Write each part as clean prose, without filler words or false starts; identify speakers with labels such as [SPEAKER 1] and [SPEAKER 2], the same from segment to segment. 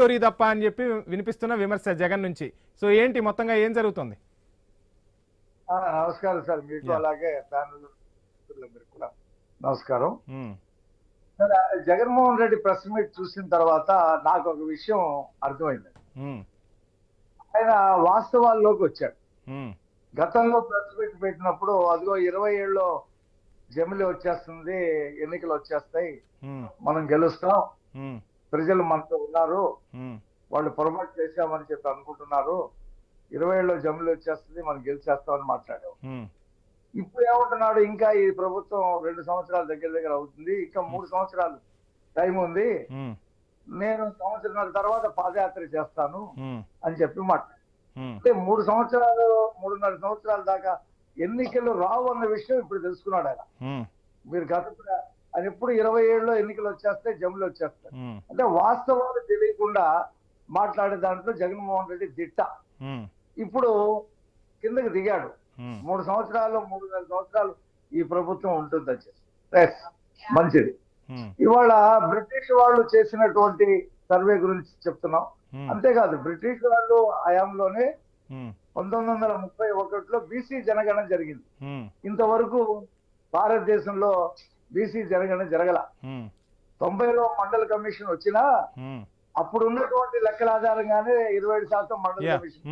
[SPEAKER 1] Story తప్ప అని చెప్పి వినిపిస్తున్న విమర్శ జగన్ నుంచి. సో ఏంటి మొత్తంగా ఏం జరుగుతుంది?
[SPEAKER 2] నమస్కారం సార్, మీకు అలాగే ప్యానల్ మీరు కూడా నమస్కారం sir. Jaganmohan Reddy press meet చూసిన తర్వాత నాకు ఒక విషయం అర్థమైంది. ఆయన వాస్తవాల్లోకి వచ్చాడు. గతంలో ప్రెస్ మీట్ పెట్టినప్పుడు అదిగో 27లో జమిలి వచ్చేస్తుంది, ఎన్నికలు వచ్చేస్తాయి, మనం గెలుస్తాం, ప్రజలు మనతో ఉన్నారు, వాళ్ళు పొరపాటు చేశామని చెప్పి అనుకుంటున్నారు, 27లో జమిలి వచ్చేస్తుంది, మనం గెలిచేస్తామని మాట్లాడాం. ఇప్పుడు ఏమంటున్నాడు, ఇంకా ఈ ప్రభుత్వం 2 సంవత్సరాల దగ్గర అవుతుంది, ఇంకా 3 సంవత్సరాలు టైం ఉంది, నేను సంవత్సరాల తర్వాత పాదయాత్ర చేస్తాను అని చెప్పి మాట్లాడు. అంటే 3 సంవత్సరాలు 3.5 సంవత్సరాల దాకా ఎన్నికలు రావు అన్న విషయం ఇప్పుడు తెలుసుకున్నాడు ఆయన. మీరు ఆయన ఎప్పుడు 27లో ఎన్నికలు వచ్చేస్తాయి, జమిలి వచ్చేస్తాయి అంటే వాస్తవాలు తెలియకుండా మాట్లాడే దాంట్లో జగన్మోహన్ రెడ్డి దిట్ట. ఇప్పుడు కిందకి దిగాడు. 3 సంవత్సరాలు 3.5 సంవత్సరాలు ఈ ప్రభుత్వం ఉంటుందని చెప్పి మంచిది. ఇవాళ బ్రిటిష్ వాళ్ళు చేసినటువంటి సర్వే గురించి చెప్తున్నాం. అంతేకాదు, బ్రిటిష్ వాళ్ళు హయాంలోనే 1931లో బీసీ జనగణన జరిగింది. ఇంతవరకు భారతదేశంలో బీసీ జనగణన జరగల. 90లో మండల కమిషన్ వచ్చినా అప్పుడు ఉన్నటువంటి లెక్కల ఆధారంగానే 27% మండల కమిషన్.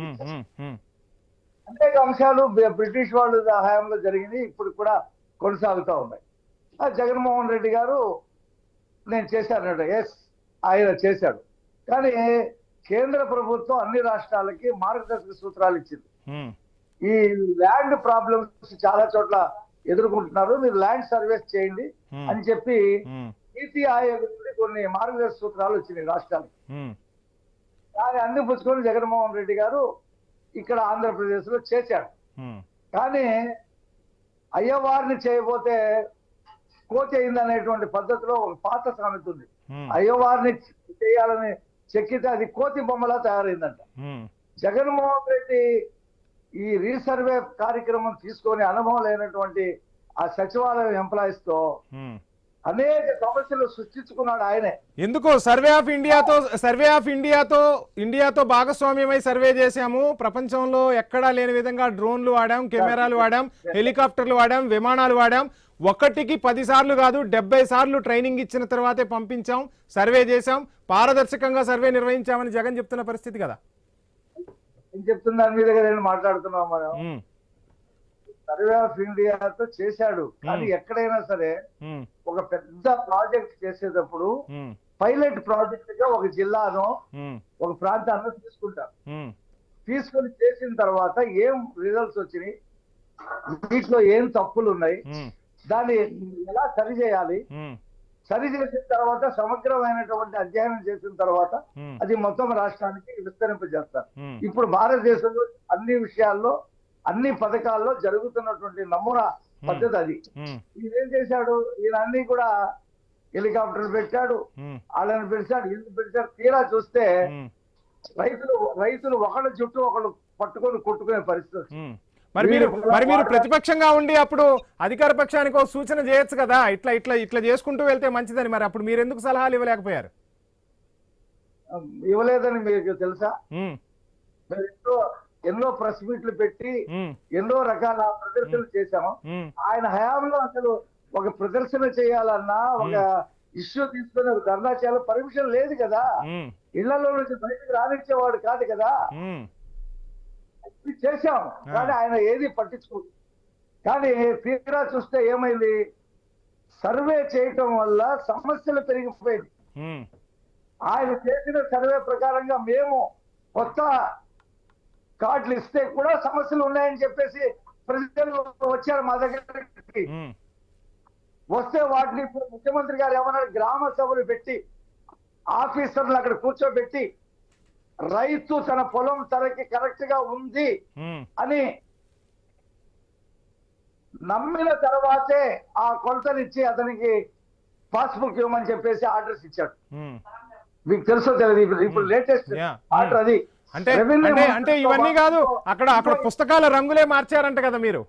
[SPEAKER 2] అనేక అంశాలు బ్రిటిష్ వాళ్ళు హయాంలో జరిగింది, ఇప్పుడు కూడా కొనసాగుతూ ఉన్నాయి. జగన్మోహన్ రెడ్డి గారు నేను చేశాను, ఎస్ ఆయన చేశాడు. కానీ కేంద్ర ప్రభుత్వం అన్ని రాష్ట్రాలకి మార్గదర్శక సూత్రాలు ఇచ్చింది. ఈ ల్యాండ్ ప్రాబ్లమ్స్ చాలా చోట్ల ఎదుర్కొంటున్నారు, మీరు ల్యాండ్ సర్వేస్ చేయండి అని చెప్పి నీతి ఆయోగ్ నుండి కొన్ని మార్గదర్శక సూత్రాలు వచ్చినాయి రాష్ట్రాలకు. దాన్ని అందిపుచ్చుకొని జగన్మోహన్ రెడ్డి గారు ఇక్కడ ఆంధ్రప్రదేశ్ లో చేశాడు. కానీ అయ్యవారిని చేయబోతే కోతి అయిందనేటువంటి పద్ధతిలో ఒక పాత సామెత ఉంది. అయ్యవారిని చేయాలని చెక్కితే అది కోతి బొమ్మలా తయారైందంట. జగన్మోహన్ రెడ్డి ఈ రీసర్వే కార్యక్రమం తీసుకొని అనుభవం లేనటువంటి ఆ సచివాలయం ఎంప్లాయీస్ తో అనేక సమస్యలు సృష్టించుకున్నాడు ఆయనే.
[SPEAKER 1] ఎందుకు సర్వే ఆఫ్ ఇండియాతో భాగస్వామ్యమై సర్వే చేశాము. ప్రపంచంలో ఎక్కడా లేని విధంగా డ్రోన్లు వాడాం, కెమెరాలు వాడాం, హెలికాప్టర్లు వాడాం, విమానాలు వాడాం. 1కి 10 సార్లు కాదు 70 సార్లు ట్రైనింగ్ ఇచ్చిన తర్వాతే పంపించాం, సర్వే చేశాం, పారదర్శకంగా సర్వే నిర్వహించామని జగన్ చెప్తున్న పరిస్థితి కదా.
[SPEAKER 2] ఏం చెప్తున్నా మీ దగ్గర మాట్లాడుతున్నాం మనం. సర్వే ఆఫ్ ఇండియాతో చేశాడు, కానీ ఎక్కడైనా సరే ఒక పెద్ద ప్రాజెక్ట్ చేసేటప్పుడు పైలట్ ప్రాజెక్ట్ గా ఒక జిల్లానో ఒక ప్రాంతాన్ని తీసుకుంటారు. తీసుకొని చేసిన తర్వాత ఏం రిజల్ట్స్ వచ్చినాయి, వీటిలో ఏం తప్పులు ఉన్నాయి, దాన్ని ఎలా సరి చేయాలి, సరి చేసిన తర్వాత సమగ్రమైనటువంటి అధ్యయనం చేసిన తర్వాత అది మొత్తం రాష్ట్రానికి విస్తరింపజేస్తారు. ఇప్పుడు భారతదేశంలో అన్ని విషయాల్లో అన్ని పథకాల్లో జరుగుతున్నటువంటి నమూనా పద్ధతి అది. ఈయనేం చేశాడు, ఈయన అన్ని కూడా హెలికాప్టర్లు పెట్టాడు, వాళ్ళని పెంచాడు, ఇల్లు పెంచాడు. తీరా చూస్తే రైతులు ఒకళ్ళ చుట్టూ ఒకళ్ళు పట్టుకొని కొట్టుకునే పరిస్థితి.
[SPEAKER 1] మరి మీరు ప్రతిపక్షంగా ఉండి అప్పుడు అధికార పక్షానికి ఒక సూచన చేయొచ్చు కదా, ఇట్లా చేసుకుంటూ వెళ్తే మంచిదని. మరి అప్పుడు మీరు ఎందుకు సలహాలు ఇవ్వలేకపోయారు?
[SPEAKER 2] ఇవ్వలేదని మీకు తెలుసా? ఎన్నో ప్రెస్ మీట్లు పెట్టి ఎన్నో రకాల ప్రదర్శనలు చేశాము. ఆయన హయాంలో అసలు ఒక ప్రదర్శన చేయాలన్నా, ఒక ఇష్యూ తీసుకుని ఒక ధర్నా చేయాలి, పర్మిషన్ లేదు కదా. ఇళ్లలో నుంచి బయటకు రానిచ్చేవాడు కాదు కదా. చేశాం, కానీ ఆయన ఏది పట్టించుకోదు. కానీ తీరా చూస్తే ఏమైంది, సర్వే చేయటం వల్ల సమస్యలు పెరిగిపోయింది. ఆయన చేసిన సర్వే ప్రకారంగా మేము కొత్త కార్డులు ఇస్తే కూడా సమస్యలు ఉన్నాయని చెప్పేసి ప్రజలు వచ్చారు మా దగ్గరికి. వస్తే వాటిని ముఖ్యమంత్రి గారు ఏమన్నారు, గ్రామ సభలు పెట్టి ఆఫీసర్లు అక్కడ కూర్చోబెట్టి రైతు తన పొలం తనకి కరెక్ట్ గా ఉంది అని నమ్మిన తర్వాతే ఆ కొలతనిచ్చి అతనికి పాస్బుక్ ఇవ్వమని చెప్పేసి ఆర్డర్స్ ఇచ్చాడు. మీకు తెలుసో తెలియదు, ఇప్పుడు లేటెస్ట్ ఆర్డర్ అది.
[SPEAKER 1] అంటే ఇవన్నీ కాదు, అక్కడ పుస్తకాల రంగులే మార్చారంట కదా మీరు.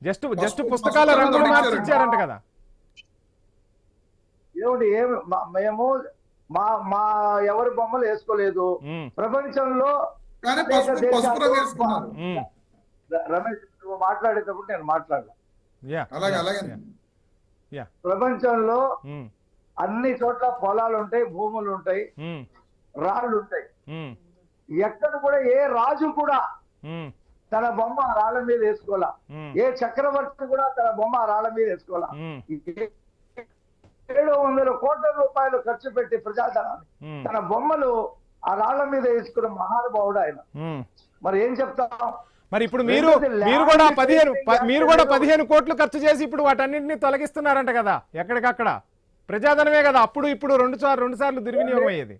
[SPEAKER 1] జస్ట్ పుస్తకాల రంగులు మార్చి ఇచ్చారంట కదా.
[SPEAKER 2] ఏమిటి మేము మా మా ఎవరి బొమ్మలు వేసుకోలేదు. ప్రపంచంలో
[SPEAKER 3] కానీ పసుపు రంగు వేసుకున్నారు.
[SPEAKER 2] రమేష్ నువ్వు మాట్లాడేటప్పుడు నేను మాట్లాడలా.
[SPEAKER 3] అలాగే అలాగే
[SPEAKER 2] ప్రపంచంలో అన్ని చోట్ల పొలాలు ఉంటాయి, భూములు ఉంటాయి, రాళ్ళు ఉంటాయి. ఎక్కడ కూడా ఏ రాజు కూడా తన బొమ్మ ఆ రాళ్ళ మీద వేసుకోవాలా, ఏ చక్రవర్తి కూడా తన బొమ్మ ఆ రాళ్ళ మీద వేసుకోవాలా. 700 కోట్ల రూపాయలు ఖర్చు పెట్టి ప్రజాధనాన్ని తన బొమ్మలు ఆ రాళ్ల మీద వేసుకున్న మహానుభావుడు ఆయన. మరి ఏం చెప్తాం?
[SPEAKER 1] మరి ఇప్పుడు మీరు కూడా 15 కోట్లు ఖర్చు చేసి ఇప్పుడు వాటన్నింటినీ తొలగిస్తున్నారంట కదా ఎక్కడికక్కడ. ప్రజాధనమే కదా, అప్పుడు ఇప్పుడు రెండు సార్లు దుర్వినియోగం అయ్యేది.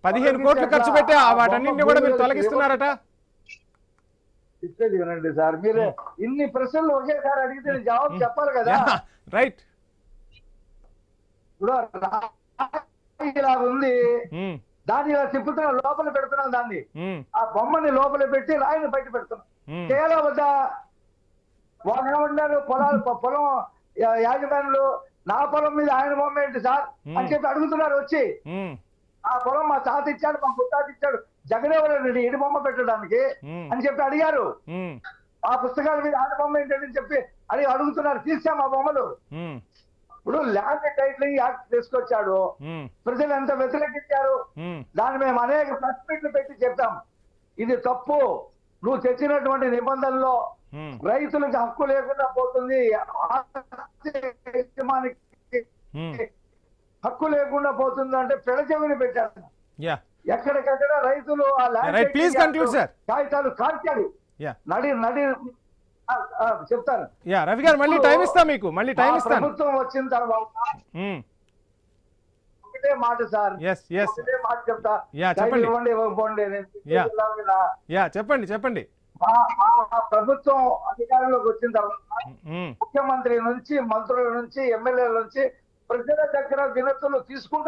[SPEAKER 1] 15 కోట్లు ఖర్చు పెట్టి వాటన్నింటినీ కూడా మీరు తొలగిస్తున్నారట.
[SPEAKER 2] ఇచ్చేది వినండి సార్, మీరు ఇన్ని ప్రశ్నలు ఒకేసారి అడిగితే జవాబు చెప్పాలి కదా.
[SPEAKER 1] రైట్.
[SPEAKER 2] ఇప్పుడు ఇలా ఉంది, దాన్ని ఇలా తిప్పుతున్నా, లోపల పెడుతున్నాం, దాన్ని ఆ బొమ్మని లోపల పెట్టి రాయిని బయట పెడుతున్నాం. కేవలం వద్ద వాళ్ళు ఏమన్నారు, పొలం యాజమానులు నా పొలం మీద ఆయన బొమ్మ ఏంటి సార్ అని చెప్పి అడుగుతున్నారు వచ్చి. ఆ పొలం మా తాత ఇచ్చాడు, మా ముత్తాత ఇచ్చాడు, జగదేవరెడ్డి ఇడి బొమ్మ పెట్టడానికి అని చెప్పి అడిగారు. ఆ పుస్తకాల మీద ఆయన బొమ్మ ఏంటని చెప్పి అడుగుతున్నారు. తీసాం ఆ బొమ్మలు. ఇప్పుడు ల్యాండ్ టైటిలింగ్ యాక్ట్ తీసుకొచ్చాడు, ప్రజలు ఎంత వ్యతిరేకించారు. దాన్ని మేము అనేక ప్రెస్ మీట్లు పెట్టి చెప్తాం, ఇది తప్పు, నువ్వు తెచ్చినటువంటి నిబంధనలో రైతులకు హక్కు లేకుండా పోతుంది, హక్కు లేకుండా పోతుంది అంటే పెడచెవిని పెట్టారు. ఎక్కడికక్కడ రైతులు ఆ ల్యాండ్ కాగితాలు కాల్చారు. చెప్తాను
[SPEAKER 1] రవి గారు, మళ్ళీ టైం ఇస్తాను మీకు, మళ్ళీ టైం ఇస్తాను.
[SPEAKER 2] ప్రభుత్వం వచ్చిన తర్వాత ఒకటే మాట సార్, ఒకటే మాట చెప్తా, ఇవ్వండి ఇవ్వకపోండి.
[SPEAKER 1] చెప్పండి.
[SPEAKER 2] మా ప్రభుత్వం అధికారంలోకి వచ్చిన తర్వాత ముఖ్యమంత్రి నుంచి, మంత్రుల నుంచి, ఎమ్మెల్యేల నుంచి ప్రజల దగ్గర వినతులు తీసుకుంటూ